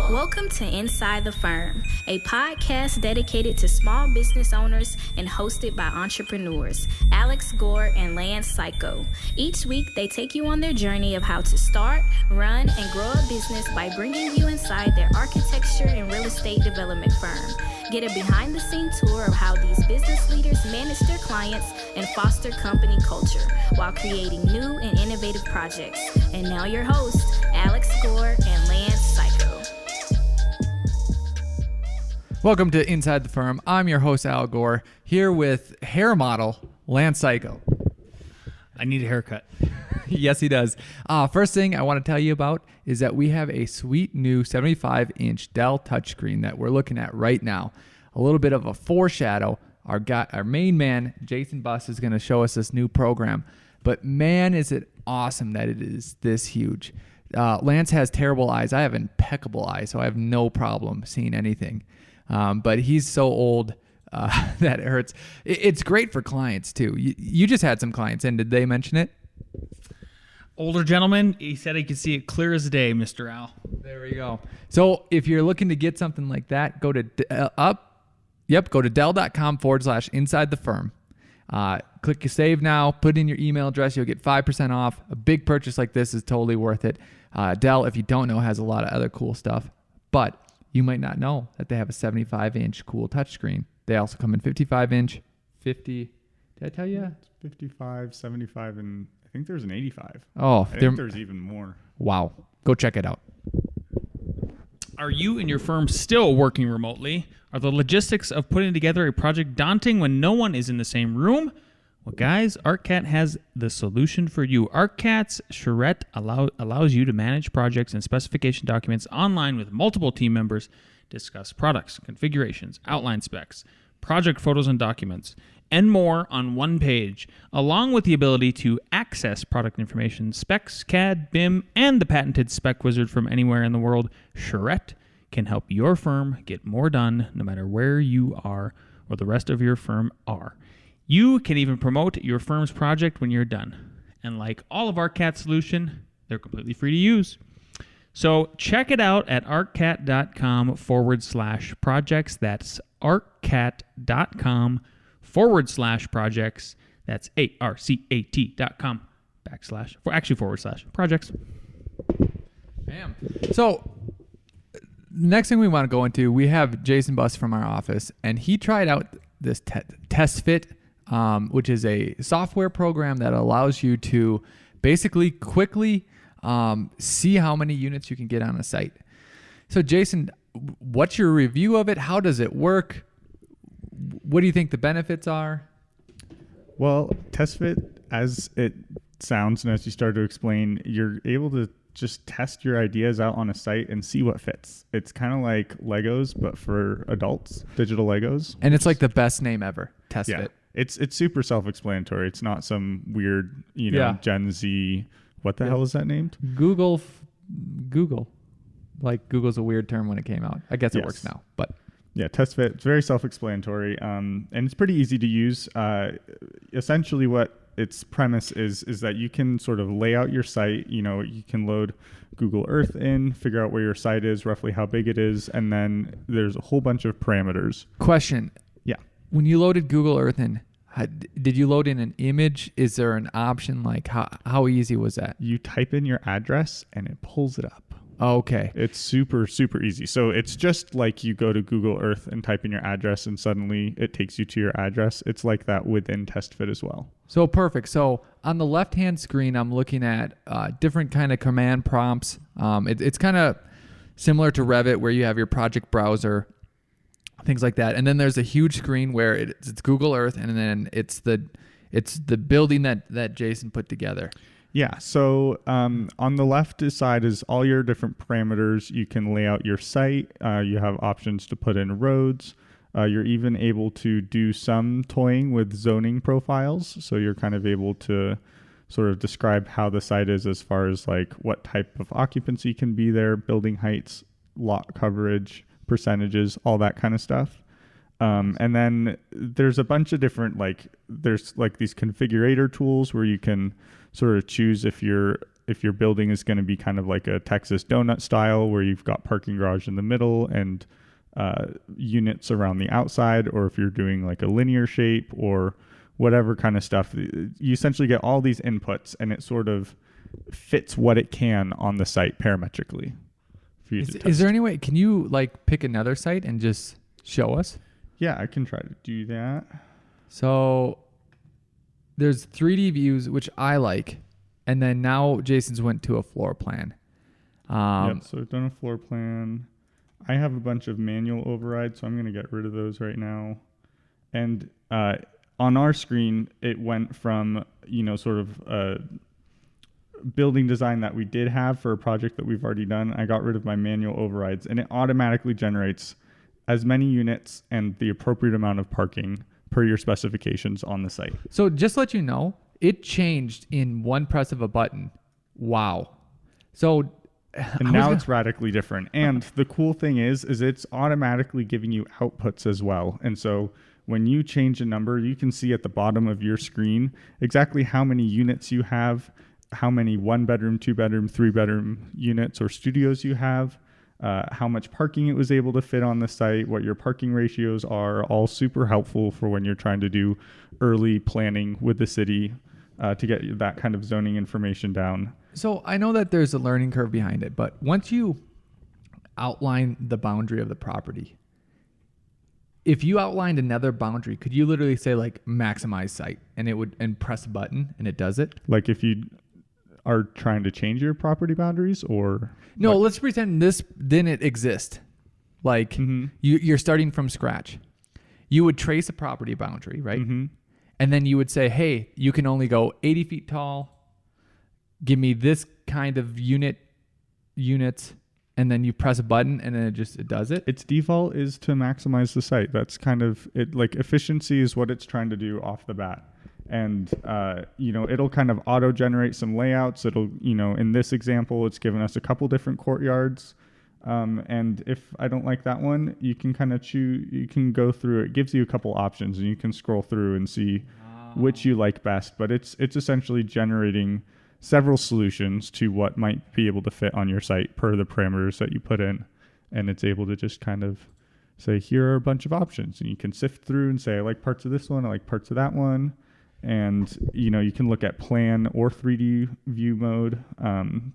Welcome to Inside the Firm, a podcast dedicated to small business owners and hosted by entrepreneurs, Alex Gore and Lance Cayko. Each week, they take you on their journey of how to start, run, and grow a business by bringing you inside their architecture and real estate development firm. Get a behind-the-scenes tour of how these business leaders manage their clients and foster company culture while creating new and innovative projects. And now your hosts, Alex Gore and Lance Cayko. Welcome to Inside the Firm. I'm your host, Al Gore, here with hair model Lance Cayko. I need a haircut. Yes, he does. First thing I want to tell you about is that we have a sweet new 75-inch Dell touchscreen that we're looking at right now. A little bit of a foreshadow. Our main man, Jason Buss, is going to show us this new program. But man, is it awesome that it is this huge. Lance has terrible eyes. I have impeccable eyes, so I have no problem seeing anything. But he's so old that it hurts. It's great for clients, too. You just had some clients in. Did they mention it? Older gentleman, he said he could see it clear as day, Mr. Al. There we go. So if you're looking to get something like that, go to Dell.com/inside the firm. Click your save now, put in your email address, you'll get 5% off. A big purchase like this is totally worth it. Dell, if you don't know, has a lot of other cool stuff, but you might not know that they have a 75-inch cool touchscreen. They also come in 55-inch, 50. Did I tell you? It's 55, 75, and I think there's an 85. Oh, I think there's even more. Wow. Go check it out. Are you and your firm still working remotely? Are the logistics of putting together a project daunting when no one is in the same room? Well, guys, ArtCat has the solution for you. ArtCat's Charrette allows you to manage projects and specification documents online with multiple team members, discuss products, configurations, outline specs, project photos and documents, and more on one page, along with the ability to access product information, specs, CAD, BIM, and the patented Spec Wizard from anywhere in the world. Charrette can help your firm get more done no matter where you are or the rest of your firm are. You can even promote your firm's project when you're done. And like all of ArtCat's solution, they're completely free to use. So check it out at artcat.com/projects. That's artcat.com/projects. That's ARCAT.com/projects. Bam. So next thing we want to go into, we have Jason Buss from our office, and he tried out this TestFit, which is a software program that allows you to basically quickly see how many units you can get on a site. So Jason, what's your review of it? How does it work? What do you think the benefits are? Well, TestFit, as it sounds and as you start to explain, you're able to just test your ideas out on a site and see what fits. It's kind of like Legos, but for adults, digital Legos. And it's like the best name ever, TestFit. Yeah, it's super self-explanatory. It's not some weird, Gen Z. What the hell is that named? Google. Like Google's a weird term when it came out. I guess it works now, but. Yeah, TestFit, it's very self-explanatory, and it's pretty easy to use. Essentially what its premise is that you can sort of lay out your site. You can load Google Earth in, figure out where your site is, roughly how big it is, and then there's a whole bunch of parameters. Question. Yeah. When you loaded Google Earth in, did you load in an image? Is there an option? Like how easy was that? You type in your address and it pulls it up. Okay. It's super, super easy. So it's just like you go to Google Earth and type in your address and suddenly it takes you to your address. It's like that within TestFit as well. So perfect. So on the left-hand screen, I'm looking at different kind of command prompts. It's kind of similar to Revit where you have your project browser, things like that. And then there's a huge screen where it's Google Earth, and then it's the building that Jason put together. Yeah, so on the left side is all your different parameters. You can lay out your site. You have options to put in roads. You're even able to do some toying with zoning profiles. So you're kind of able to sort of describe how the site is as far as like what type of occupancy can be there, building heights, lot coverage, percentages, all that kind of stuff. And then there's a bunch of different, there's these configurator tools where you can sort of choose if you're if your building is going to be kind of like a Texas donut style where you've got parking garage in the middle and units around the outside, or if you're doing like a linear shape or whatever kind of stuff. You essentially get all these inputs and it sort of fits what it can on the site parametrically. Is there any way, can you like pick another site and just show us? Yeah, I can try to do that. So there's 3D views, which I like. And then now Jason's went to a floor plan. Yep, so I've done a floor plan. I have a bunch of manual overrides, so I'm going to get rid of those right now. And on our screen, it went from, sort of a building design that we did have for a project that we've already done. I got rid of my manual overrides, and it automatically generates as many units and the appropriate amount of parking per your specifications on the site. So just to let you know, it changed in one press of a button. Wow. So and now it's radically different. And the cool thing is it's automatically giving you outputs as well. And so when you change a number, you can see at the bottom of your screen exactly how many units you have, how many 1-bedroom, 2-bedroom, 3-bedroom units or studios you have, how much parking it was able to fit on the site, what your parking ratios are, all super helpful for when you're trying to do early planning with the city to get that kind of zoning information down. So I know that there's a learning curve behind it, but once you outline the boundary of the property, if you outlined another boundary, could you literally say like maximize site and press a button and it does it? Like if you are trying to change your property boundaries or? No, let's pretend this didn't exist. Like you're starting from scratch. You would trace a property boundary, right? Mm-hmm. And then you would say, hey, you can only go 80 feet tall. Give me this kind of units. And then you press a button and then it does it. Its default is to maximize the site. That's kind of it. Like efficiency is what it's trying to do off the bat. And, it'll kind of auto generate some layouts. It'll, in this example, it's given us a couple different courtyards. And if I don't like that one, you can kind of you can go through, it gives you a couple options and you can scroll through and see which you like best. But it's essentially generating several solutions to what might be able to fit on your site per the parameters that you put in. And it's able to just kind of say, here are a bunch of options. And you can sift through and say, I like parts of this one, I like parts of that one. And, you can look at plan or 3D view mode.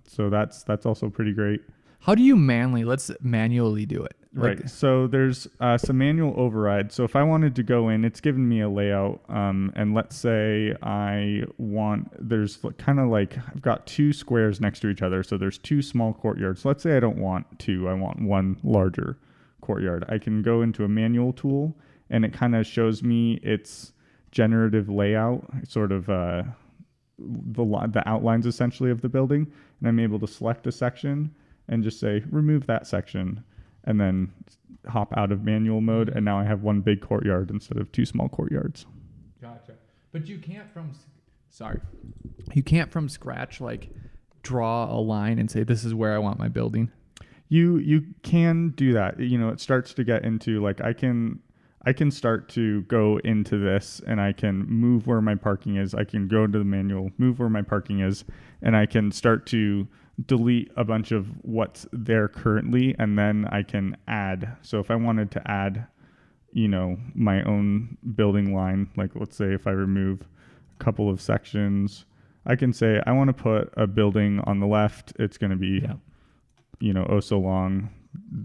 So that's also pretty great. How do you let's manually do it? Right. So there's some manual override. So if I wanted to go in, it's given me a layout. And let's say there's kind of like, I've got two squares next to each other. So there's two small courtyards. Let's say I don't want two, I want one larger courtyard. I can go into a manual tool and it kind of shows me its generative layout, sort of the outlines essentially of the building. And I'm able to select a section and just say, remove that section, and then hop out of manual mode. And now I have one big courtyard instead of two small courtyards. Gotcha. But you can't from scratch, like draw a line and say, this is where I want my building. You can do that. It starts to get into like, I can start to go into this and I can move where my parking is. I can go to the manual, move where my parking is, and I can start to delete a bunch of what's there currently, and then I can add. So if I wanted to add, my own building line, like let's say if I remove a couple of sections, I can say I want to put a building on the left. It's going to be, oh so long.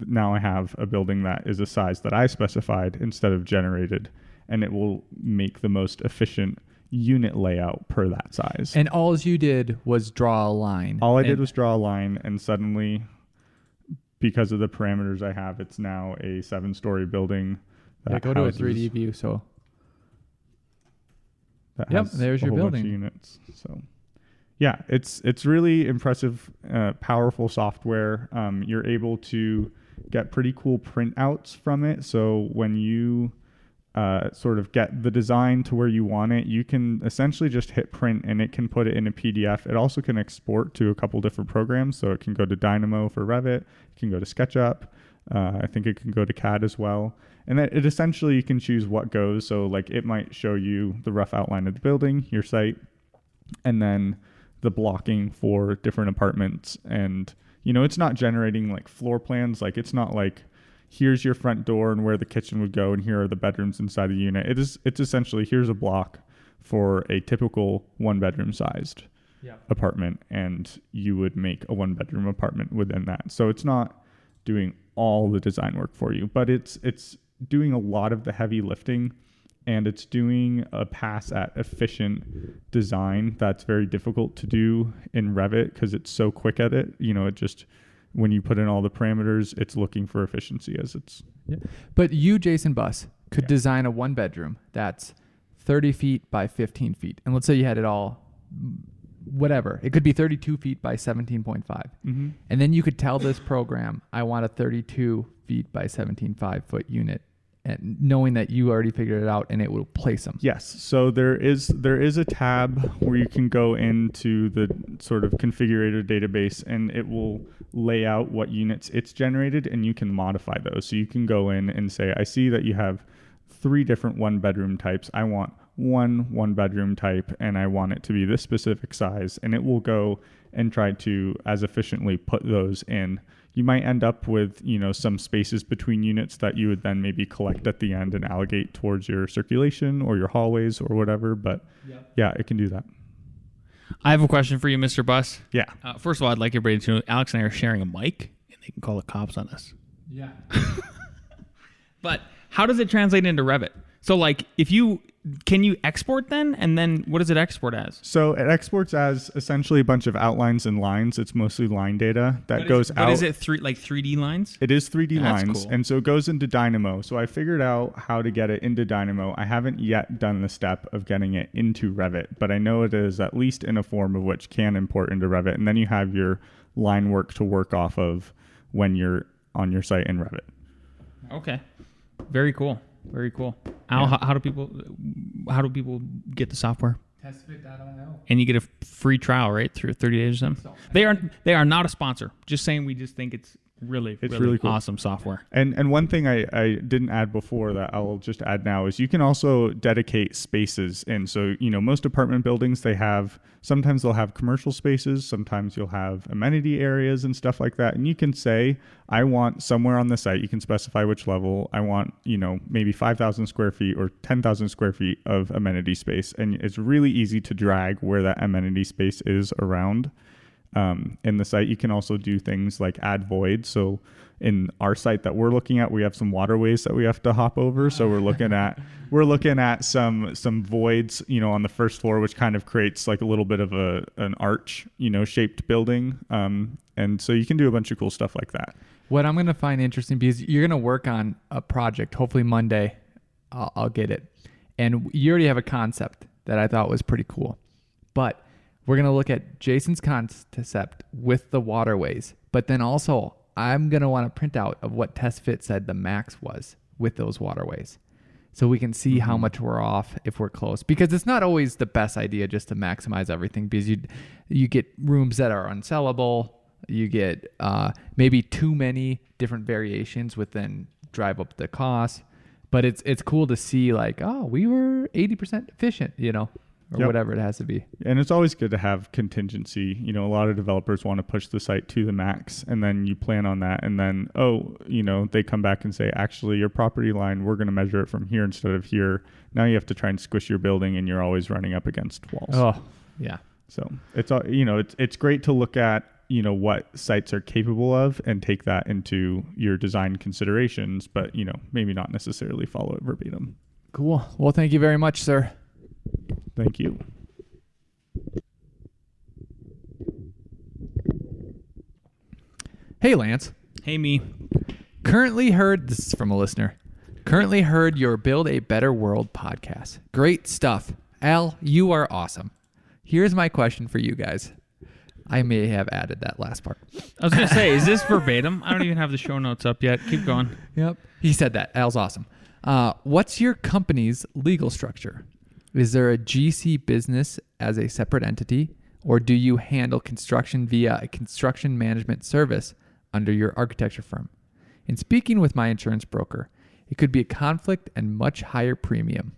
Now I have a building that is a size that I specified instead of generated, and it will make the most efficient unit layout per that size. And all you did was draw a line. All I did was draw a line, and suddenly, because of the parameters I have, it's now a 7-story building. Go to a 3D view. So, there's your building. Bunch of units. So, yeah, it's really impressive, powerful software. You're able to get pretty cool printouts from it. So when you sort of get the design to where you want it, you can essentially just hit print and it can put it in a PDF. It also can export to a couple different programs. So it can go to Dynamo for Revit. It can go to SketchUp. I think it can go to CAD as well. And it essentially, you can choose what goes. So like it might show you the rough outline of the building, your site, and then the blocking for different apartments. And, it's not generating like floor plans. Like it's not like, here's your front door and where the kitchen would go, and here are the bedrooms inside the unit. It's essentially, here's a block for a typical 1-bedroom sized apartment, and you would make a 1-bedroom apartment within that. So it's not doing all the design work for you, but it's doing a lot of the heavy lifting, and it's doing a pass at efficient design that's very difficult to do in Revit because it's so quick at it. It just, when you put in all the parameters, it's looking for efficiency as it's. Yeah. But you, Jason Buss, could design a 1-bedroom that's 30 feet by 15 feet. And let's say you had it all, whatever. It could be 32 feet by 17.5. Mm-hmm. And then you could tell this program, I want a 32 feet by 17.5 foot unit, and knowing that you already figured it out, and it will place them. Yes. So there is a tab where you can go into the sort of configurator database, and it will lay out what units it's generated, and you can modify those. So you can go in and say, I see that you have 3 different 1-bedroom types. I want one 1-bedroom type, and I want it to be this specific size, and it will go and try to as efficiently put those in. You might end up with, some spaces between units that you would then maybe collect at the end and allocate towards your circulation or your hallways or whatever. But yeah, it can do that. I have a question for you, Mr. Buss. Yeah. First of all, I'd like everybody to know Alex and I are sharing a mic, and they can call the cops on us. Yeah. But how does it translate into Revit? So like can you export then? And then what does it export as? So it exports as essentially a bunch of outlines and lines. It's mostly line data that goes out. But is it 3D lines? It is 3D lines. Cool. And so it goes into Dynamo. So I figured out how to get it into Dynamo. I haven't yet done the step of getting it into Revit, but I know it is at least in a form of which can import into Revit. And then you have your line work to work off of when you're on your site in Revit. Okay. Very cool. Very cool. Al, how do people get the software? TestFit.io. And you get a free trial, right, through 30 days or something. They are not a sponsor. Just saying, we just think it's really cool. Awesome software. And one thing I didn't add before that I'll just add now is you can also dedicate spaces. And so, most apartment buildings, sometimes they'll have commercial spaces, sometimes you'll have amenity areas and stuff like that. And you can say, I want somewhere on the site, you can specify which level, I want, maybe 5,000 square feet or 10,000 square feet of amenity space. And it's really easy to drag where that amenity space is around. In the site, you can also do things like add voids. So in our site that we're looking at, we have some waterways that we have to hop over. So we're looking at some voids, on the first floor, which kind of creates like a little bit of an arch, shaped building. And so you can do a bunch of cool stuff like that. What I'm going to find interesting, because you're going to work on a project, hopefully Monday, I'll get it. And you already have a concept that I thought was pretty cool. But we're going to look at Jason's concept with the waterways, but then also I'm going to want a printout of what TestFit said the max was with those waterways, so we can see how much we're off if we're close, because it's not always the best idea just to maximize everything, because you get rooms that are unsellable. You get maybe too many different variations within drive up the cost, but it's cool to see like, oh, we were 80% efficient, or whatever it has to be. And it's always good to have contingency. A lot of developers want to push the site to the max, and then you plan on that. And then, they come back and say, actually, your property line, we're going to measure it from here instead of here. Now you have to try and squish your building, and you're always running up against walls. Oh, yeah. So it's great to look at, what sites are capable of and take that into your design considerations, but, maybe not necessarily follow it verbatim. Cool. Well, thank you very much, sir. Thank you. Hey, Lance. Hey, me. This is from a listener. Currently heard your Build a Better World podcast. Great stuff. Al, you are awesome. Here's my question for you guys. I may have added that last part. I was going to say, is this verbatim? I don't even have the show notes up yet. Keep going. Yep. He said that. Al's awesome. What's your company's legal structure? Is there a GC business as a separate entity, or do you handle construction via a construction management service under your architecture firm? In speaking with my insurance broker, it could be a conflict and much higher premium.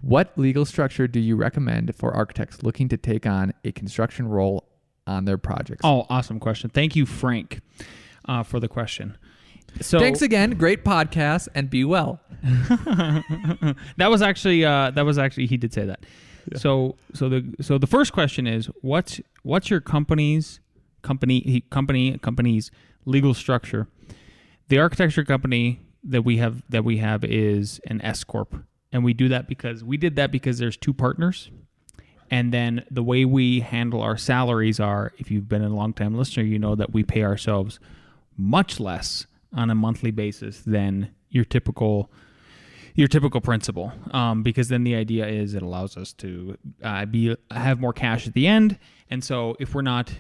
What legal structure do you recommend for architects looking to take on a construction role on their projects? Oh, awesome question. Thank you, Frank, for the question. So thanks again. Great podcast, and be well. that was actually he did say that. Yeah. So the first question is what's your company's legal structure? The architecture company that we have is an S corp, and we did that because there's two partners, and then the way we handle our salaries are, if you've been a long-time listener, you know that we pay ourselves much less on a monthly basis than your typical principal, because then the idea is it allows us to have more cash at the end. And so if we're not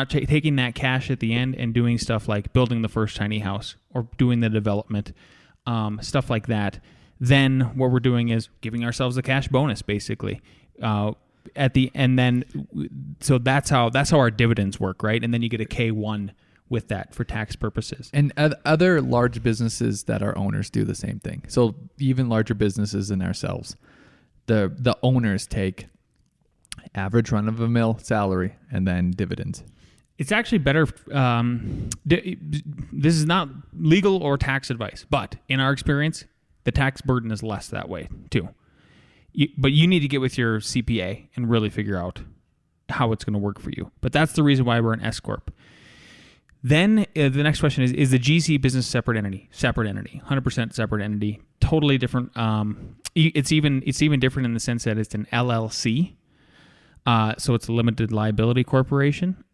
taking that cash at the end and doing stuff like building the first tiny house or doing the development, stuff like that, then what we're doing is giving ourselves a cash bonus, basically. At the end, then so that's how our dividends work, right? And then you get a K1 with that for tax purposes. And other large businesses that are owners do the same thing. So even larger businesses than ourselves, the owners take average run-of-the-mill salary and then dividends. It's actually better. This is not legal or tax advice, but in our experience, the tax burden is less that way too. But you need to get with your CPA and really figure out how it's going to work for you. But that's the reason why we're an S corp. Then the next question is the GC business separate entity? Separate entity, 100% separate entity, totally different. It's even different in the sense that it's an LLC, so it's a limited liability corporation,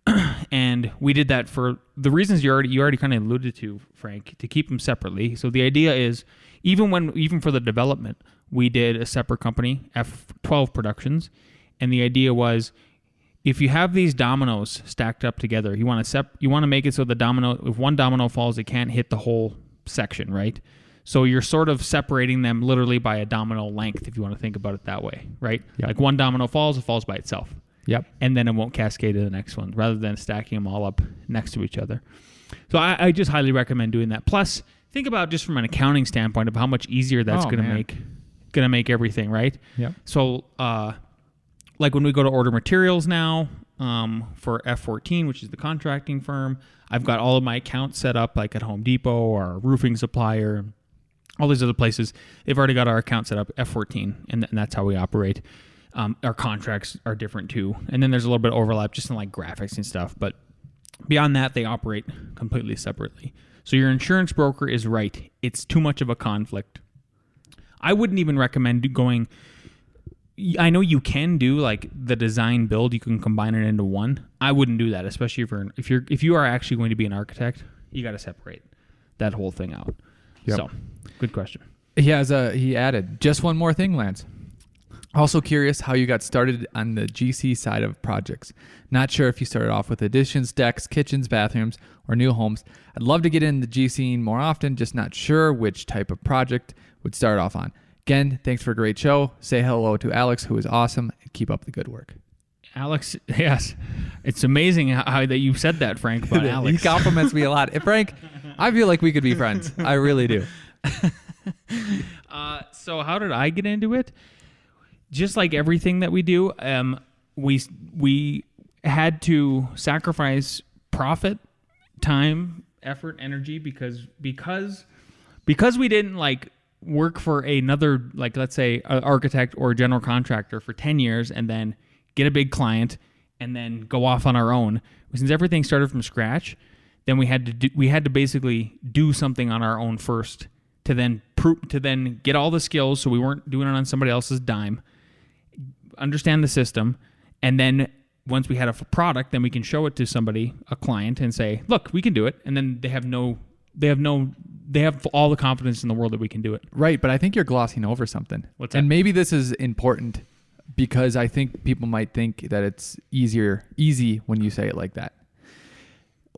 and we did that for the reasons you already kind of alluded to, Frank, to keep them separately. So the idea is even for the development, we did a separate company, F12 Productions, and the idea was, if you have these dominoes stacked up together, you want to make it so if one domino falls, it can't hit the whole section, right? So you're sort of separating them literally by a domino length, if you want to think about it that way, right? Yep. Like one domino falls, it falls by itself. Yep. And then it won't cascade to the next one, rather than stacking them all up next to each other. So I just highly recommend doing that. Plus, think about just from an accounting standpoint of how much easier that's going to make everything, right? Yep. So, like when we go to order materials now for F14, which is the contracting firm, I've got all of my accounts set up like at Home Depot or our roofing supplier, all these other places. They've already got our account set up F14, and that's how we operate. Our contracts are different too. And then there's a little bit of overlap just in like graphics and stuff. But beyond that, they operate completely separately. So your insurance broker is right. It's too much of a conflict. I wouldn't even recommend going... I know you can do like the design build. You can combine it into one. I wouldn't do that, especially if you are actually going to be an architect. You got to separate that whole thing out. Yep. So, good question. He added just one more thing, Lance. Also curious how you got started on the GC side of projects. Not sure if you started off with additions, decks, kitchens, bathrooms, or new homes. I'd love to get in the GC more often. Just not sure which type of project would start off on. Again, thanks for a great show. Say hello to Alex, who is awesome, and keep up the good work. Alex, yes. It's amazing how that you said that, Frank, about Alex. He compliments me a lot. Frank, I feel like we could be friends. I really do. So how did I get into it? Just like everything that we do, we had to sacrifice profit, time, effort, energy because we didn't like work for another, like, let's say, an architect or a general contractor for 10 years and then get a big client and then go off on our own. Since everything started from scratch, then we had to basically do something on our own first to then get all the skills, so we weren't doing it on somebody else's dime, understand the system, and then once we had a product, then we can show it to somebody, a client, and say, look, we can do it. And then they have all the confidence in the world that we can do it. Right, but I think you're glossing over something. What's that? And maybe this is important because I think people might think that it's easy when you say it like that.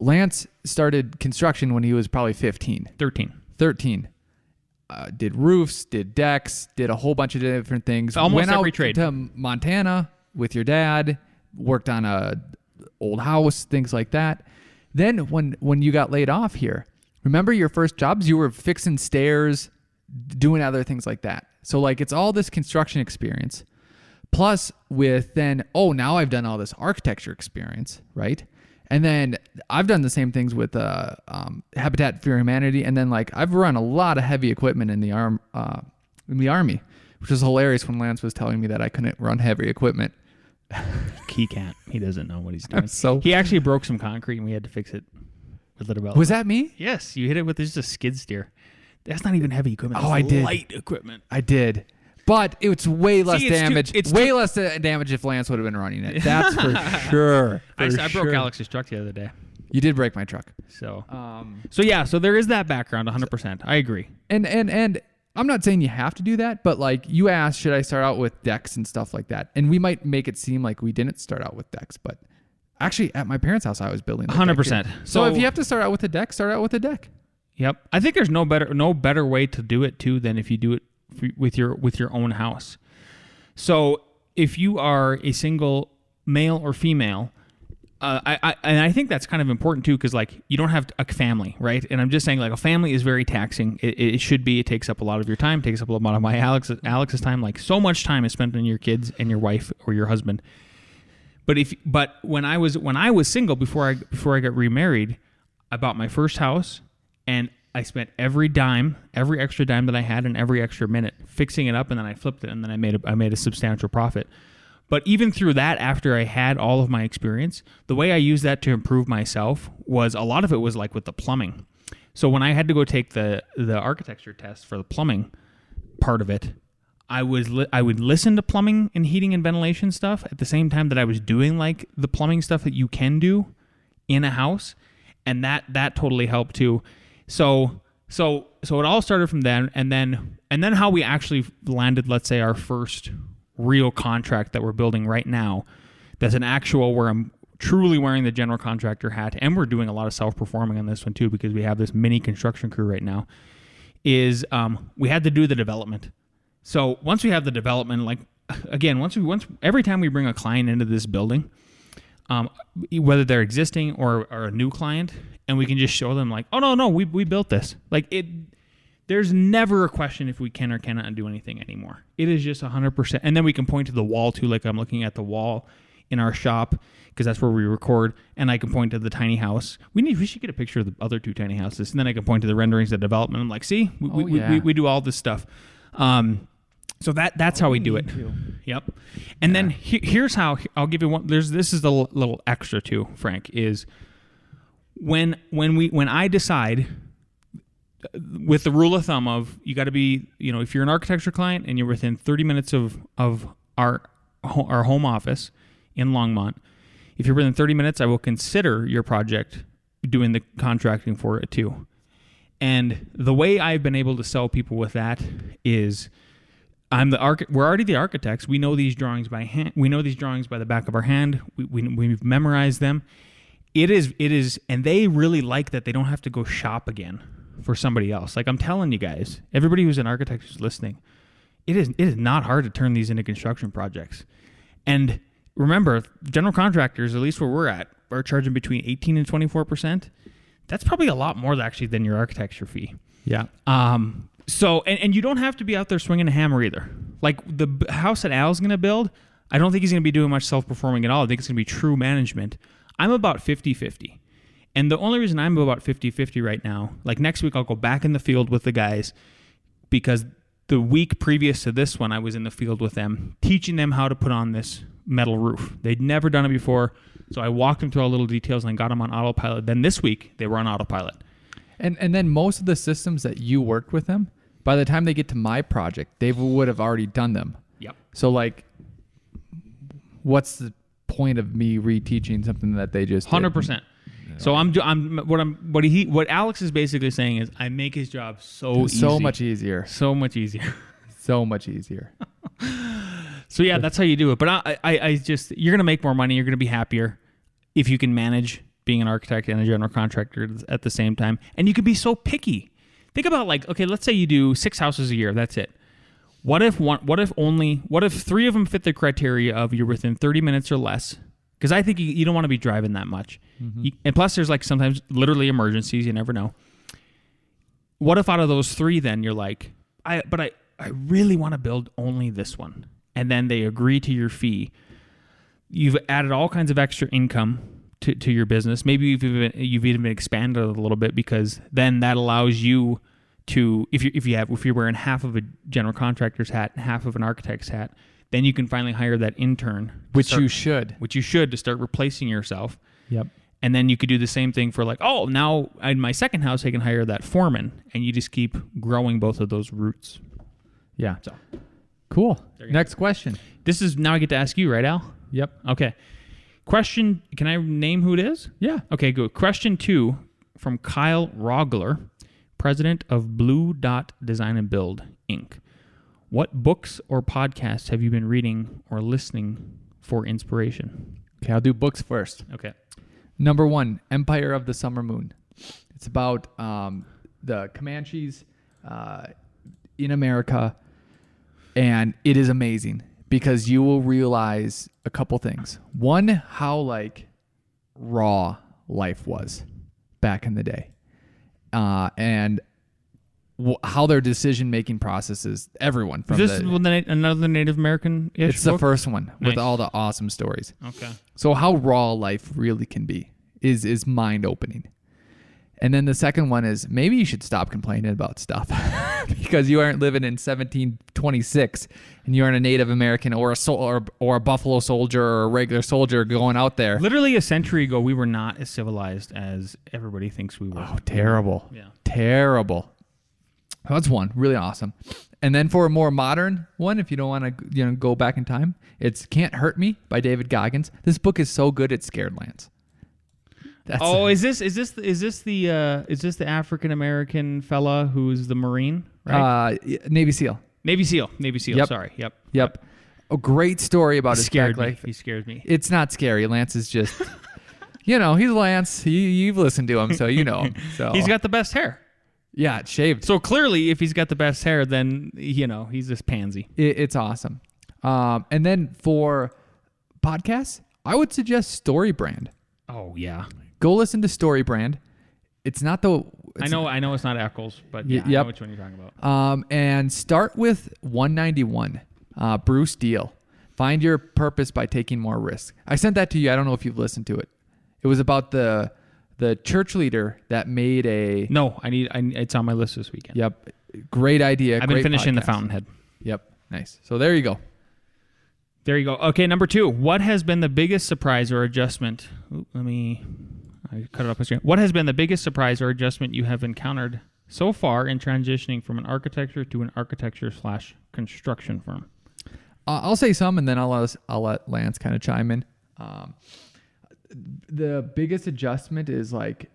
Lance started construction when he was probably 13. Did roofs, did decks, did a whole bunch of different things. Almost Went every out trade. to Montana with your dad, worked on a old house, things like that. Then when you got laid off here, remember your first jobs? You were fixing stairs, doing other things like that. So like it's all this construction experience plus with then, now I've done all this architecture experience, right? And then I've done the same things with Habitat for Humanity. And then like I've run a lot of heavy equipment in the Army, which was hilarious when Lance was telling me that I couldn't run heavy equipment. He can't. He doesn't know what he's doing. So he actually broke some concrete and we had to fix it with the development. was that me? Yes, you hit it with just a skid steer. That's not even heavy equipment. Oh, That's I did. light equipment. I did. But it's way less damage. it's way less damage if Lance would have been running it. That's for sure. I broke Alex's truck the other day. You did break my truck. So so there is that background 100%. I agree. And I'm not saying you have to do that, but like you asked, should I start out with decks and stuff like that? And we might make it seem like we didn't start out with decks, but actually at my parents' house I was building 100%. So if you have to start out with a deck, start out with a deck. Yep. I think there's no better way to do it too than if you do it with your own house. So if you are a single male or female, I think that's kind of important too, because like you don't have a family, right? And I'm just saying like a family is very taxing. It should be. It takes up a lot of your time. Takes up a lot of my Alex's time. Like so much time is spent on your kids and your wife or your husband. But when I was single before I got remarried, I bought my first house and I spent every extra dime that I had and every extra minute fixing it up, and then I flipped it, and then I made a substantial profit. But even through that, after I had all of my experience, the way I used that to improve myself was a lot of it was like with the plumbing. So when I had to go take the architecture test for the plumbing part of it, I would listen to plumbing and heating and ventilation stuff at the same time that I was doing like the plumbing stuff that you can do in a house, and that totally helped too. So it all started from then, and then how we actually landed, let's say, our first real contract that we're building right now. That's an actual where I'm truly wearing the general contractor hat, and we're doing a lot of self-performing on this one too because we have this mini construction crew right now. Is we had to do the development. So once we have the development, like again, once every time we bring a client into this building, whether they're existing or a new client, and we can just show them like, oh no, we built this. Like it, there's never a question if we can or cannot do anything anymore. It is just 100%. And then we can point to the wall too, like I'm looking at the wall in our shop because that's where we record, and I can point to the tiny house. We should get a picture of the other two tiny houses, and then I can point to the renderings of development. I'm like, see, we do all this stuff. So that's how we do it. Yep. And then here's how I'll give you one. This is the little extra too, Frank, is when I decide with the rule of thumb of you got to be, if you're an architecture client and you're within 30 minutes of our home office in Longmont, if you're within 30 minutes, I will consider your project doing the contracting for it too. And the way I've been able to sell people with that is we're already the architects. We know these drawings by hand. We know these drawings by the back of our hand. We've memorized them. It is, and they really like that they don't have to go shop again for somebody else. Like I'm telling you guys, everybody who's an architect who's listening, it is not hard to turn these into construction projects. And remember, general contractors, at least where we're at, are charging between 18 and 24%. That's probably a lot more actually than your architecture fee. Yeah. So, and you don't have to be out there swinging a hammer either. Like the house that Al's going to build, I don't think he's going to be doing much self-performing at all. I think it's going to be true management. I'm about 50-50. And the only reason I'm about 50-50 right now, like next week I'll go back in the field with the guys because the week previous to this one, I was in the field with them, teaching them how to put on this metal roof. They'd never done it before. So I walked them through all the little details and got them on autopilot. Then this week they were on autopilot. And then most of the systems that you worked with them, by the time they get to my project, they would have already done them. Yep. So like, what's the point of me reteaching something that they just 100%. So what Alex is basically saying is I make his job so much easier. So much easier. So much easier. So yeah, that's how you do it. But I just, you're going to make more money. You're going to be happier if you can manage being an architect and a general contractor at the same time. And you can be so picky. Think about like, okay, let's say you do 6 houses a year. That's it. What if 3 of them fit the criteria of you're within 30 minutes or less? Because I think you don't want to be driving that much. Mm-hmm. And plus there's like sometimes literally emergencies. You never know. What if out of those 3 then you're like, I really want to build only this one. And then they agree to your fee. You've added all kinds of extra income to your business. Maybe you've even expanded it a little bit, because then that allows you to, if you're wearing half of a general contractor's hat and half of an architect's hat, then you can finally hire that intern. You should. Which you should, to start replacing yourself. Yep. And then you could do the same thing for like, oh, now in my second house I can hire that foreman, and you just keep growing both of those routes. Yeah. So cool. Next question. this is now I get to ask you, right, Al? Yep. Okay. Question, can I name who it is? Yeah. Okay, good. Question 2 from Kyle Rogler, president of Blue Dot Design and Build, Inc. What books or podcasts have you been reading or listening for inspiration? Okay, I'll do books first. Okay. Number 1, Empire of the Summer Moon. It's about the Comanches in America, and it is amazing because you will realize a couple things. One, how like raw life was back in the day, and how their decision-making processes. Everyone from is this another Native American-ish It's book? the first one with Nice. all the awesome stories. Okay. So how raw life really can be is mind-opening. And then the second one is maybe you should stop complaining about stuff because you aren't living in 1726 and you aren't a Native American or a Buffalo soldier or a regular soldier going out there. Literally a century ago, we were not as civilized as everybody thinks we were. Oh, terrible. Yeah. Terrible. That's one. Really awesome. And then for a more modern one, if you don't want to go back in time, it's Can't Hurt Me by David Goggins. This book is so good it scared Lance. Is this the African American fella who's the Marine? Right? Navy SEAL. Navy SEAL. Yep. Sorry. Yep. A great story about his Scared back me. life. He scared me. It's not scary. Lance is just, he's Lance. You've listened to him, so you know him. So He's got the best hair. yeah, it's shaved. So clearly, if he's got the best hair, then he's this pansy. It's awesome. And then for podcasts, I would suggest StoryBrand. Oh yeah. Go listen to StoryBrand. It's not the. I know it's not Eccles, but yeah, I yep. know which one you're talking about. And start with 191. Bruce Deal. Find your purpose by taking more risks. I sent that to you. I don't know if you've listened to it. It was about the church leader that made a. No, it's on my list this weekend. Yep. Great idea. I've been finishing podcast. The Fountainhead. Yep. Nice. So there you go. There you go. Okay, number 2. What has been the biggest surprise or adjustment? I cut it off my screen. What has been the biggest surprise or adjustment you have encountered so far in transitioning from an architecture to an architecture/construction firm? I'll say some, and then I'll let Lance kind of chime in. The biggest adjustment is like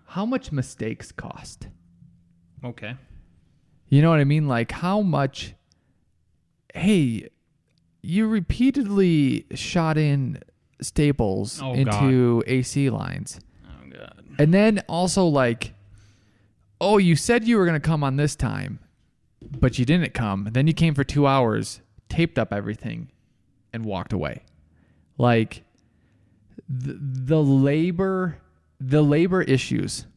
how much mistakes cost. Okay. You know what I mean? Like how much. Hey, you repeatedly shot in staples into AC lines. Oh, God. And then also like, oh, you said you were going to come on this time, but you didn't come. Then you came for 2 hours, taped up everything, and walked away. Like the labor issues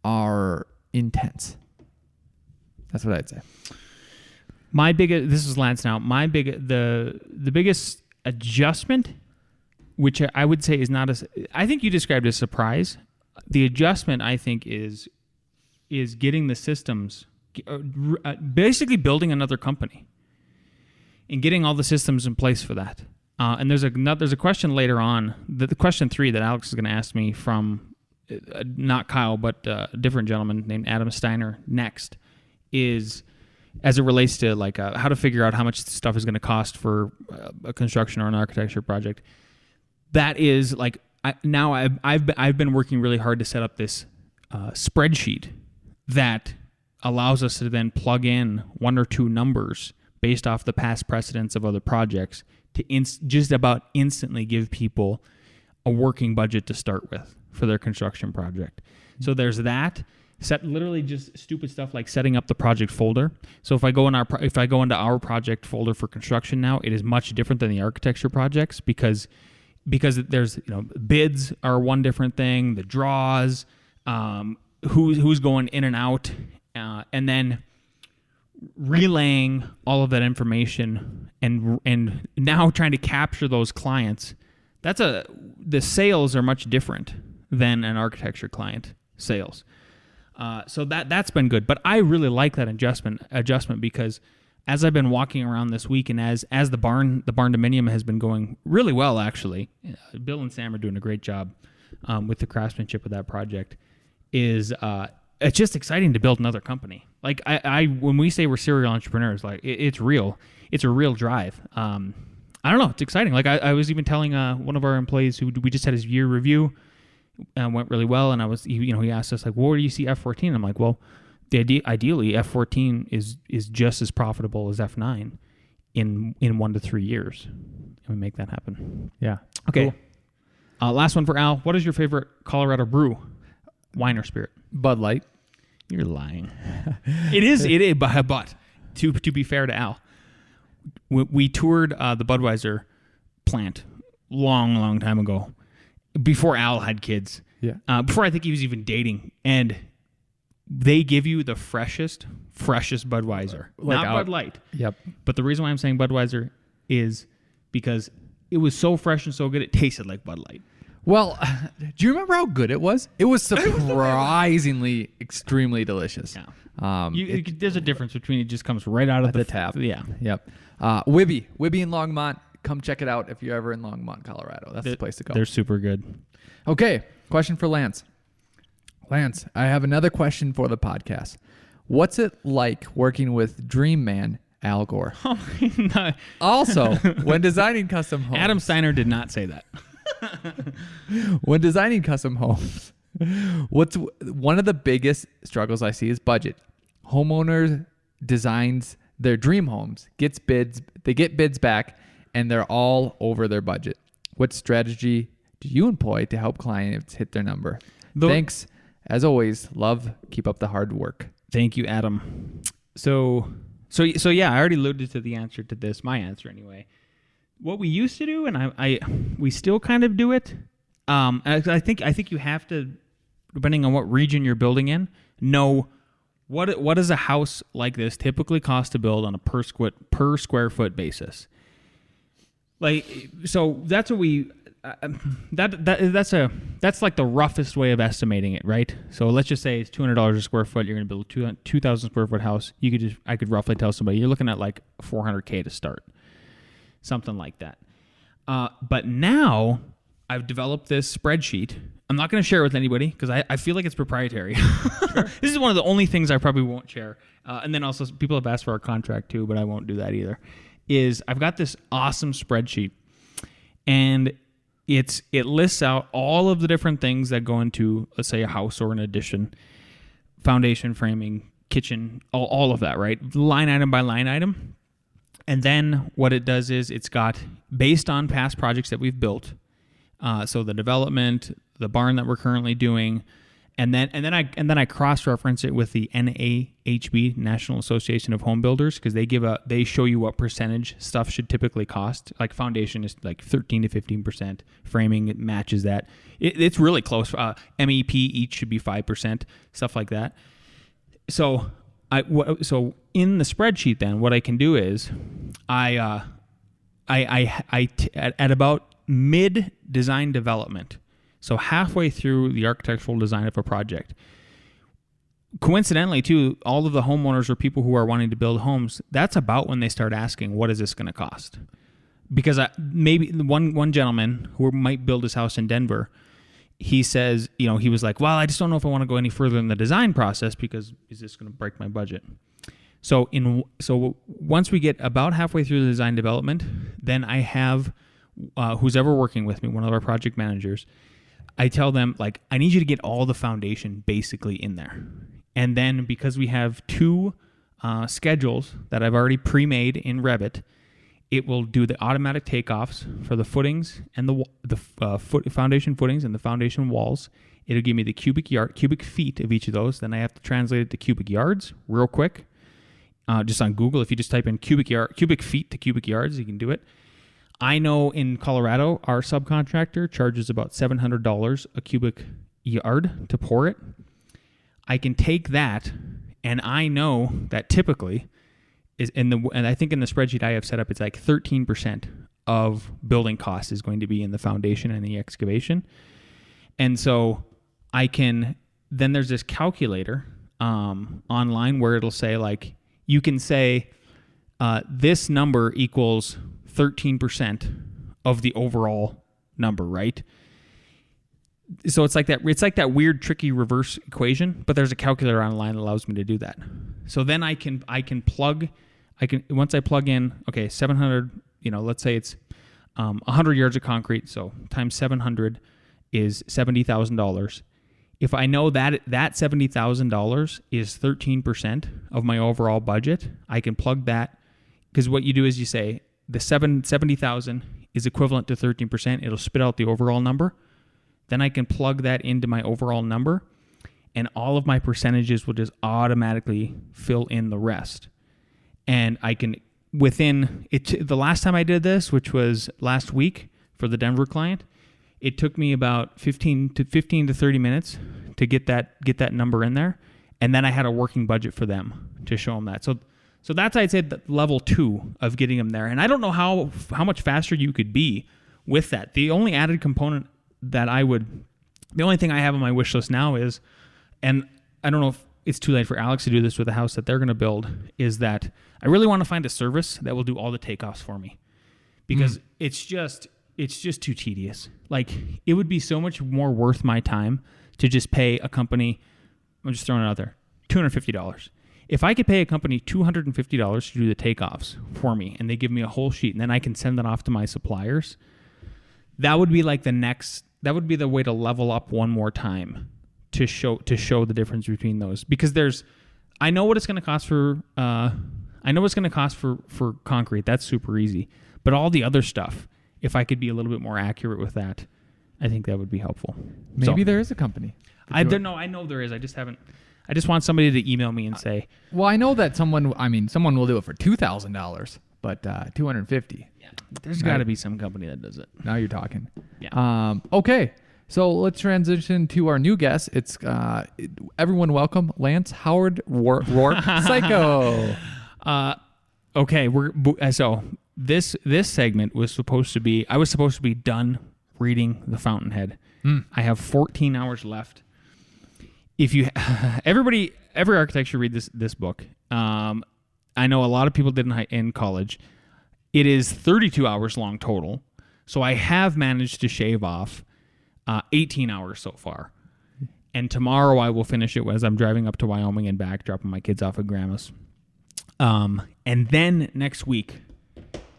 are intense. That's what I'd say. This is Lance now. The biggest adjustment, which I would say is not I think you described as surprise. The adjustment, I think, is getting the systems, basically building another company and getting all the systems in place for that. And there's a question later on, the question 3 that Alex is going to ask me from, not Kyle, but a different gentleman named Adam Steiner next, is as it relates to like how to figure out how much stuff is going to cost for a construction or an architecture project. That is like I've been working really hard to set up this spreadsheet that allows us to then plug in 1 or 2 numbers based off the past precedents of other projects to just about instantly give people a working budget to start with for their construction project. So there's that. Literally just stupid stuff like setting up the project folder. So if I go into our project folder for construction now, it is much different than the architecture projects because there's bids are one different thing, the draws, who's going in and out, and then relaying all of that information and now trying to capture those clients, the sales are much different than an architecture client sales. So that's been good. But I really like that adjustment because as I've been walking around this week and as the barn dominium has been going really well, actually, Bill and Sam are doing a great job with the craftsmanship of that project. It's just exciting to build another company. Like I when we say we're serial entrepreneurs, like it's real. It's a real drive. I don't know. It's exciting. Like I was even telling one of our employees who we just had his year review, went really well, and he asked us like, well, where do you see F14? I'm like, well, ideally F14 is just as profitable as F9 in 1 to 3 years, and we make that happen. Yeah. Okay. Cool. Last one for Al. What is your favorite Colorado brew, wine or spirit? Bud Light. You're lying. It is. But to be fair to Al, we toured the Budweiser plant long time ago, before Al had kids. Yeah. Before I think he was even dating, and they give you the freshest Budweiser, Like not Bud Light. Yep. But the reason why I'm saying Budweiser is because it was so fresh and so good, it tasted like Bud Light. Well, do you remember how good it was? It was surprisingly extremely delicious. Yeah. There's a difference between it just comes right out of the tap. Yeah. Yep. Wibby in Longmont. Come check it out if you're ever in Longmont, Colorado. That's the place to go. They're super good. Okay. Question for Lance. Lance, I have another question for the podcast. What's it like working with Dream Man Al Gore? Oh no. Also, when designing custom homes. Adam Steiner did not say that. When designing custom homes, what's one of the biggest struggles I see is budget. Homeowners designs their dream homes, they get bids back, and they're all over their budget. What strategy do you employ to help clients hit their number? Thanks. As always, keep up the hard work. Thank you, Adam. So yeah, I already alluded to the answer to this, my answer anyway. What we used to do, and we still kind of do it. I think you have to, depending on what region you're building in, know what does a house like this typically cost to build on a per square foot basis. Like, so that's what we that's like the roughest way of estimating it, right? So let's just say it's $200 a square foot. You're going to build a 2,000 square foot house. I could roughly tell somebody you're looking at like $400K to start. Something like that. But now I've developed this spreadsheet. I'm not going to share it with anybody because I feel like it's proprietary. Sure. This is one of the only things I probably won't share. And then also people have asked for a contract too, but I won't do that either. Is I've got this awesome spreadsheet, and it lists out all of the different things that go into, let's say, a house or an addition, foundation, framing, kitchen, all of that, right? Line item by line item. And then what it does is it's got, based on past projects that we've built, so the development, the barn that we're currently doing, and then I cross-reference it with the NAHB, National Association of Home Builders, because they show you what percentage stuff should typically cost. Like foundation is like 13 to 15%. Framing, it matches that. It's really close. MEP each should be 5%, stuff like that. So in the spreadsheet, then what I can do is at about mid design development. So halfway through the architectural design of a project. Coincidentally, too, all of the homeowners or people who are wanting to build homes, that's about when they start asking, what is this going to cost? Because maybe one gentleman who might build his house in Denver, he says, he was like, well, I just don't know if I want to go any further in the design process because is this going to break my budget? So once we get about halfway through the design development, then I have who's ever working with me, one of our project managers, I tell them, like, I need you to get all the foundation basically in there. And then because we have two schedules that I've already pre-made in Revit, it will do the automatic takeoffs for the footings and the foundation footings and the foundation walls. It'll give me the cubic feet of each of those. Then I have to translate it to cubic yards real quick. Just on Google, if you just type in cubic feet to cubic yards, you can do it. I know in Colorado, our subcontractor charges about $700 a cubic yard to pour it. I can take that, and I know that typically and I think in the spreadsheet I have set up, it's like 13% of building costs is going to be in the foundation and the excavation. And so then there's this calculator online where it'll say, like, you can say this number equals 13% of the overall number, right? So it's like that weird tricky reverse equation, but there's a calculator online that allows me to do that. So then once I plug in, okay, 700, let's say it's 100 yards of concrete, so times 700 is $70,000. If I know that $70,000 is 13% of my overall budget, I can plug that, because what you do is you say the 70,000 is equivalent to 13%. It'll spit out the overall number. Then I can plug that into my overall number, and all of my percentages will just automatically fill in the rest. And I can, within it, the last time I did this, which was last week for the Denver client, it took me about 15 to 30 minutes to get that number in there, and then I had a working budget for them to show them that. So that's, I'd say, the level 2 of getting them there. And I don't know how much faster you could be with that. The only added component the only thing I have on my wish list now is, and I don't know if it's too late for Alex to do this with the house that they're going to build, is that I really want to find a service that will do all the takeoffs for me, because it's just too tedious. Like, it would be so much more worth my time to just pay a company, I'm just throwing it out there, $250. If I could pay a company $250 to do the takeoffs for me, and they give me a whole sheet, and then I can send that off to my suppliers, that would be like that would be the way to level up one more time to show the difference between those. Because I know what it's going to cost for concrete. That's super easy. But all the other stuff, if I could be a little bit more accurate with that, I think that would be helpful. Maybe there is a company. I don't know. I know there is. I just want somebody to email me and say. Well, I know that someone will do it for $2,000, but $250. Yeah, there's got to be some company that does it. Now you're talking. Yeah. Okay. So let's transition to our new guest. It's everyone welcome Lance Howard Rourke Cayko. Okay. So this segment was supposed to be. I was supposed to be done reading The Fountainhead. I have 14 hours left. If you every architect should read this book. I know a lot of people did in college. It is 32 hours long total, so I have managed to shave off 18 hours so far. And tomorrow I will finish it as I'm driving up to Wyoming and back, dropping my kids off at grandma's. And then next week,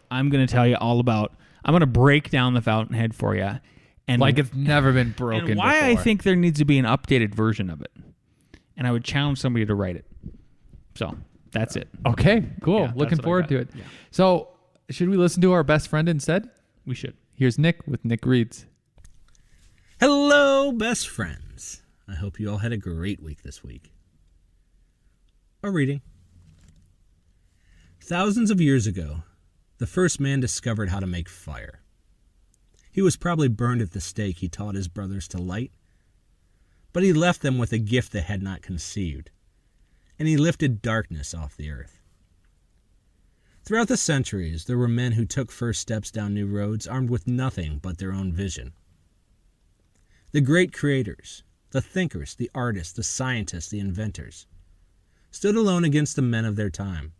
I'm going to tell you all about. I'm going to break down The Fountainhead for you. And like it's never been broken and why before. I think there needs to be an updated version of it. And I would challenge somebody to write it. So that's it. Okay, cool. Yeah, Looking forward to it. Yeah. So should we listen to our best friend instead? We should. Here's Nick with Nick Reads. Hello, best friends. I hope you all had a great week this week. Our reading. Thousands of years ago, the first man discovered how to make fire. He was probably burned at the stake he taught his brothers to light, but he left them with a gift they had not conceived, and he lifted darkness off the earth. Throughout the centuries, there were men who took first steps down new roads armed with nothing but their own vision. The great creators, the thinkers, the artists, the scientists, the inventors, stood alone against the men of their time.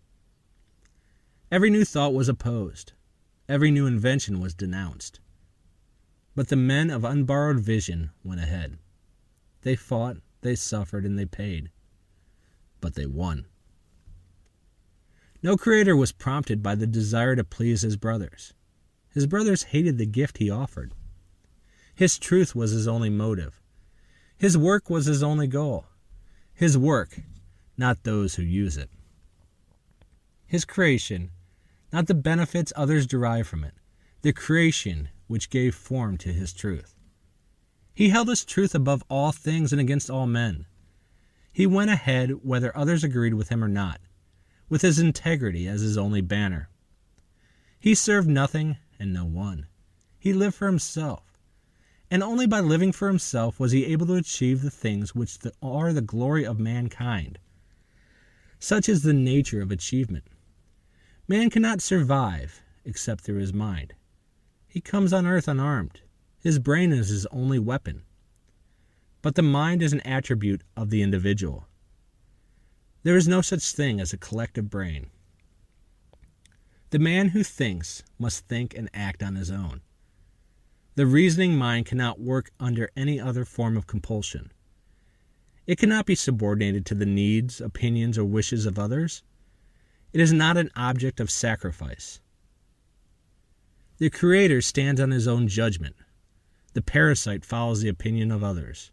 Every new thought was opposed. Every new invention was denounced. But the men of unborrowed vision went ahead. They fought, they suffered, and they paid. But they won. No creator was prompted by the desire to please his brothers. His brothers hated the gift he offered. His truth was his only motive. His work was his only goal. His work, not those who use it. His creation, not the benefits others derive from it. The creation which gave form to his truth. He held his truth above all things and against all men. He went ahead whether others agreed with him or not, with his integrity as his only banner. He served nothing and no one. He lived for himself. And only by living for himself was he able to achieve the things which are the glory of mankind. Such is the nature of achievement. Man cannot survive except through his mind. He comes on earth unarmed. His brain is his only weapon. But the mind is an attribute of the individual. There is no such thing as a collective brain. The man who thinks must think and act on his own. The reasoning mind cannot work under any other form of compulsion. It cannot be subordinated to the needs, opinions, or wishes of others. It is not an object of sacrifice. The creator stands on his own judgment. The parasite follows the opinion of others.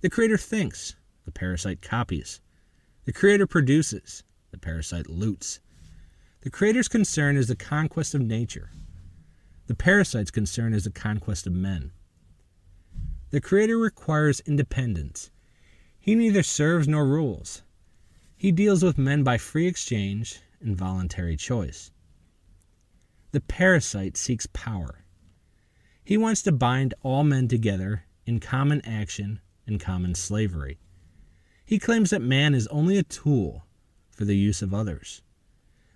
The creator thinks. The parasite copies. The creator produces. The parasite loots. The creator's concern is the conquest of nature. The parasite's concern is the conquest of men. The creator requires independence. He neither serves nor rules. He deals with men by free exchange and voluntary choice. The parasite seeks power. He wants to bind all men together in common action and common slavery. He claims that man is only a tool for the use of others,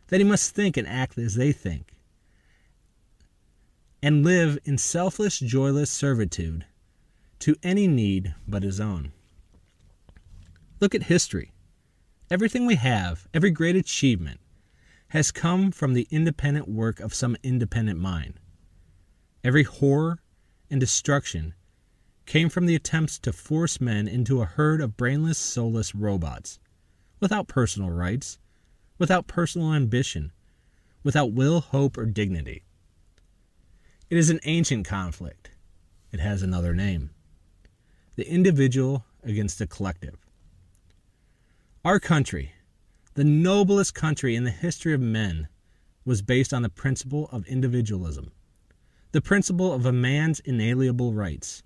that he must think and act as they think, and live in selfless, joyless servitude to any need but his own. Look at history. Everything we have, every great achievement, has come from the independent work of some independent mind. Every horror and destruction came from the attempts to force men into a herd of brainless, soulless robots, without personal rights, without personal ambition, without will, hope, or dignity. It is an ancient conflict. It has another name: the individual against the collective. Our country, the noblest country in the history of men, was based on the principle of individualism, the principle of a man's inalienable rights.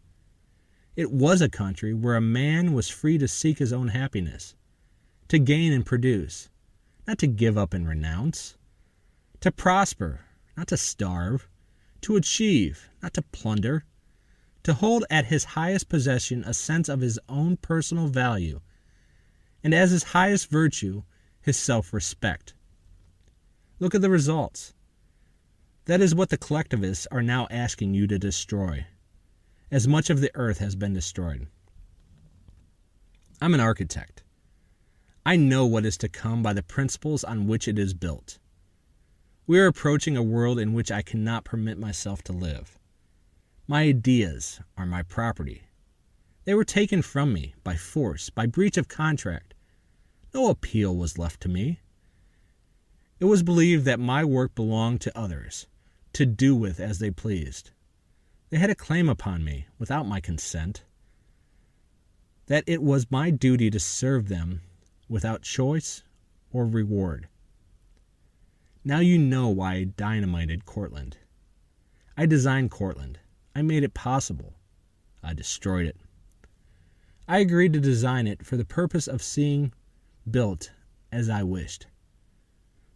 It was a country where a man was free to seek his own happiness, to gain and produce, not to give up and renounce, to prosper, not to starve, to achieve, not to plunder, to hold at his highest possession a sense of his own personal value, and as his highest virtue, his self-respect. Look at the results. That is what the collectivists are now asking you to destroy, as much of the earth has been destroyed. I'm an architect. I know what is to come by the principles on which it is built. We are approaching a world in which I cannot permit myself to live. My ideas are my property. They were taken from me by force, by breach of contract. No appeal was left to me. It was believed that my work belonged to others, to do with as they pleased. They had a claim upon me without my consent, that it was my duty to serve them without choice or reward. Now you know why I dynamited Cortland. I designed Cortland. I made it possible. I destroyed it. I agreed to design it for the purpose of seeing built as I wished.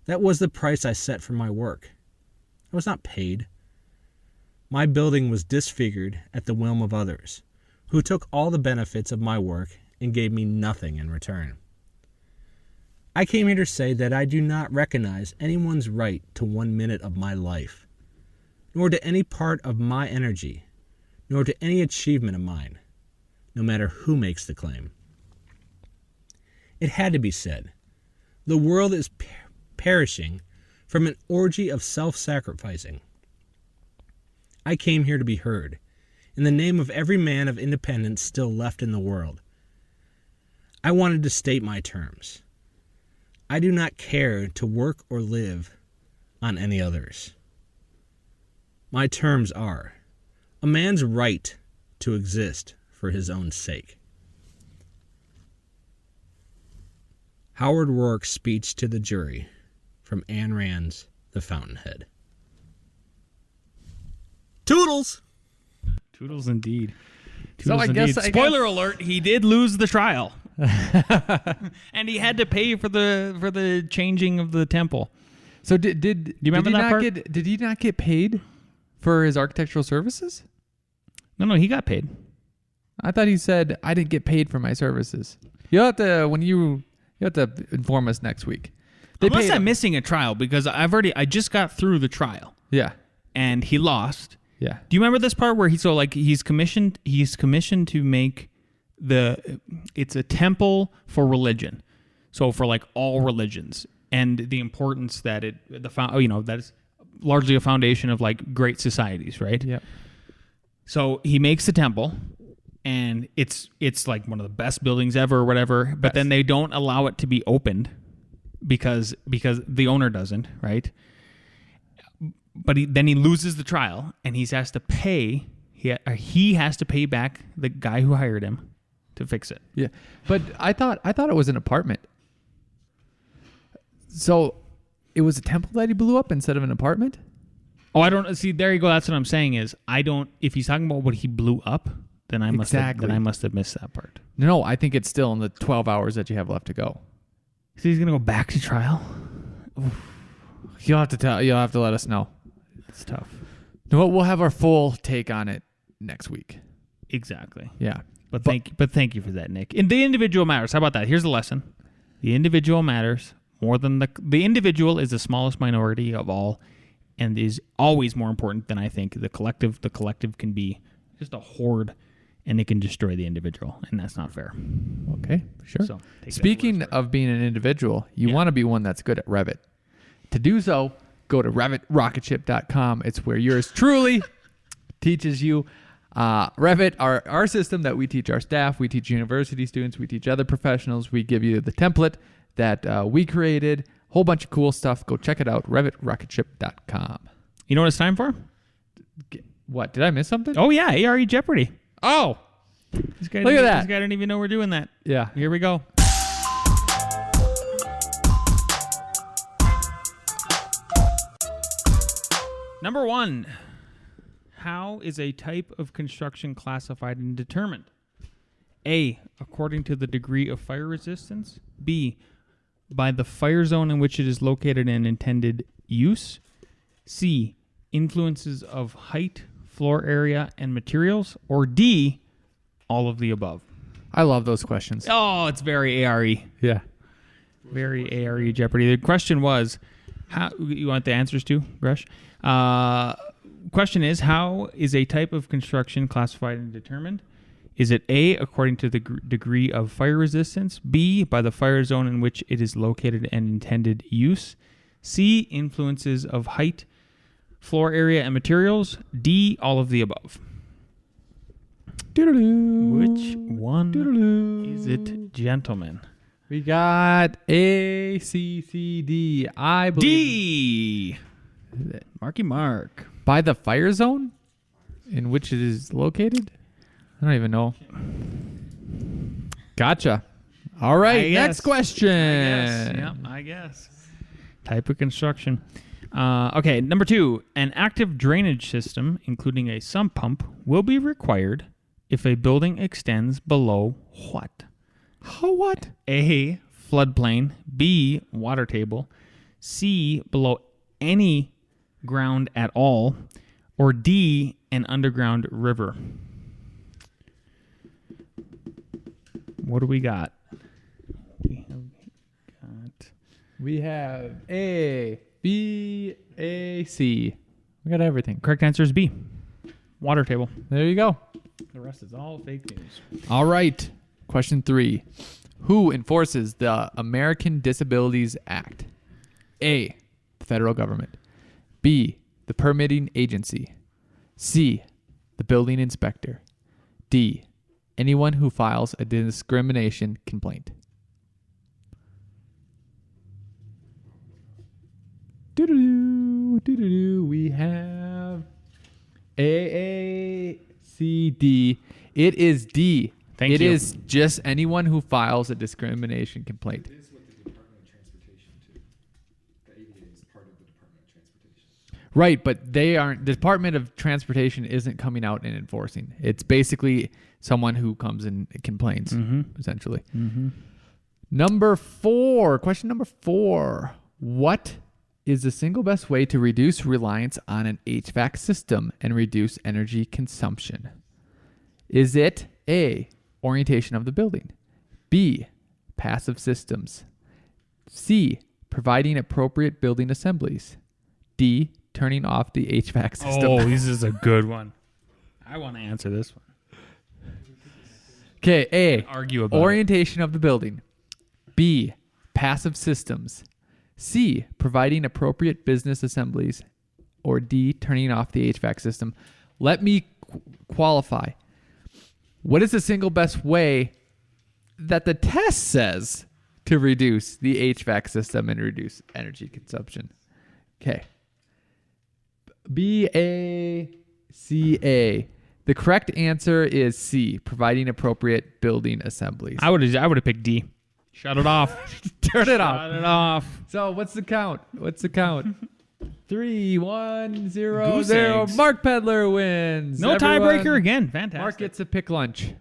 That was the price I set for my work. I was not paid. My building was disfigured at the whim of others, who took all the benefits of my work and gave me nothing in return. I came here to say that I do not recognize anyone's right to 1 minute of my life, nor to any part of my energy, nor to any achievement of mine, no matter who makes the claim. It had to be said. The world is perishing from an orgy of self-sacrificing. I came here to be heard, in the name of every man of independence still left in the world. I wanted to state my terms. I do not care to work or live on any others. My terms are a man's right to exist for his own sake. Howard Rourke's speech to the jury from Ayn Rand's The Fountainhead. Toodles! Toodles indeed. So I guess Spoiler alert, he did lose the trial. And he had to pay for the changing of the temple. So did you remember that part? Did he not get paid for his architectural services? No, he got paid. I thought he said I didn't get paid for my services. You'll have to inform us next week. Unless paid I'm him. missing a trial, because I just got through the trial Yeah. and he lost. Yeah. Do you remember this part where he's commissioned to make it's a temple for religion. So for like all religions, and the importance that that is largely a foundation of like great societies, right? Yeah. So he makes the temple, and it's like one of the best buildings ever or whatever, but then they don't allow it to be opened because the owner doesn't, right? But then he loses the trial, and he has to pay back the guy who hired him to fix it. Yeah. But I thought it was an apartment. So it was a temple that he blew up instead of an apartment? Oh, I don't see. There you go. That's what I'm saying is if he's talking about what he blew up, then I must have missed that part. No, I think it's still in the 12 hours that you have left to go. So he's gonna go back to trial. You'll have to let us know. It's tough. No, we'll have our full take on it next week. Exactly. Yeah. But thank you for that, Nick. And the individual matters. How about that? Here's the lesson. The individual matters more than the individual is the smallest minority of all, and is always more important than I think the collective. The collective can be just a horde, and it can destroy the individual, and that's not fair. Okay, sure. So, speaking of being an individual, you want to be one that's good at Revit. To do so, go to RevitRocketShip.com. It's where yours truly teaches you Revit, our system that we teach our staff, we teach university students, we teach other professionals. We give you the template that we created, whole bunch of cool stuff. Go check it out, RevitRocketShip.com. You know what it's time for? What, did I miss something? Oh, yeah, A.R.E. Jeopardy. Oh, Look at that. This guy didn't even know we're doing that. Yeah. Here we go. Number 1. How is a type of construction classified and determined? A, according to the degree of fire resistance. B, by the fire zone in which it is located and intended use. C, influences of height, floor area, and materials. Or D, all of the above. I love those questions. Oh, it's very A.R.E. Yeah. Very A.R.E. Jeopardy. The question was, how you want the answers to, Gresh? Question is, how is a type of construction classified and determined? Is it A, according to the degree of fire resistance? B, by the fire zone in which it is located and intended use? C, influences of height, floor area, and materials? D, all of the above. Which one is it, gentlemen? We got A, C, C, D. I believe D. Marky Mark. By the fire zone in which it is located? I don't even know. Gotcha. All right, next question. I guess. Type of construction. Okay, number 2. An active drainage system, including a sump pump, will be required if a building extends below what? What? A, floodplain. B, water table. C, below any ground at all. Or D, an underground river. What do we got? We have A, B, A, C. We got everything. Correct answer is B. Water table. There you go. The rest is all fake news. All right. Question 3. Who enforces the American Disabilities Act? A, the federal government. B, the permitting agency. C, the building inspector. D, anyone who files a discrimination complaint. We have A, C, D. It is D. Thank you. It is just anyone who files a discrimination complaint. It is with the Department of Transportation, too. The ADA is part of the Department of Transportation. Right, but they aren't. The Department of Transportation isn't coming out and enforcing. It's basically someone who comes and complains, essentially. Mm-hmm. Number 4. Question number 4. What is the single best way to reduce reliance on an HVAC system and reduce energy consumption? Is it A, orientation of the building? B, passive systems? C, providing appropriate building assemblies. D, turning off the HVAC system. Oh, this is a good one. I want to answer this one. Okay, A, Argue about orientation of the building. B, passive systems. C, providing appropriate business assemblies. Or D, turning off the HVAC system. Let me qualify. What is the single best way that the test says to reduce the HVAC system and reduce energy consumption? Okay. B, A, C, A. The correct answer is C, providing appropriate building assemblies. I would have picked D. Shut it off. Turn it off. Shut it off. So what's the count? 3, 1, 0, Goose 0. eggs. Mark Pedler wins. No Everyone, tiebreaker again. Fantastic. Mark gets a pick lunch.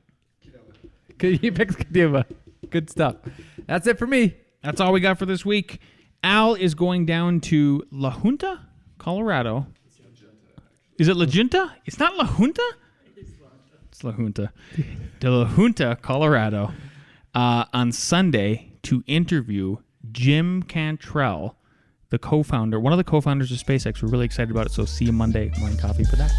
He picks Kadima. Good stuff. That's it for me. That's all we got for this week. Al is going down to La Junta, Colorado. Is it La Junta? It's not La Junta? It's La Junta. To La Junta, Colorado, on Sunday to interview Jim Cantrell, the co-founder, one of the co-founders of SpaceX. We're really excited about it, so see you Monday. Morning coffee for that.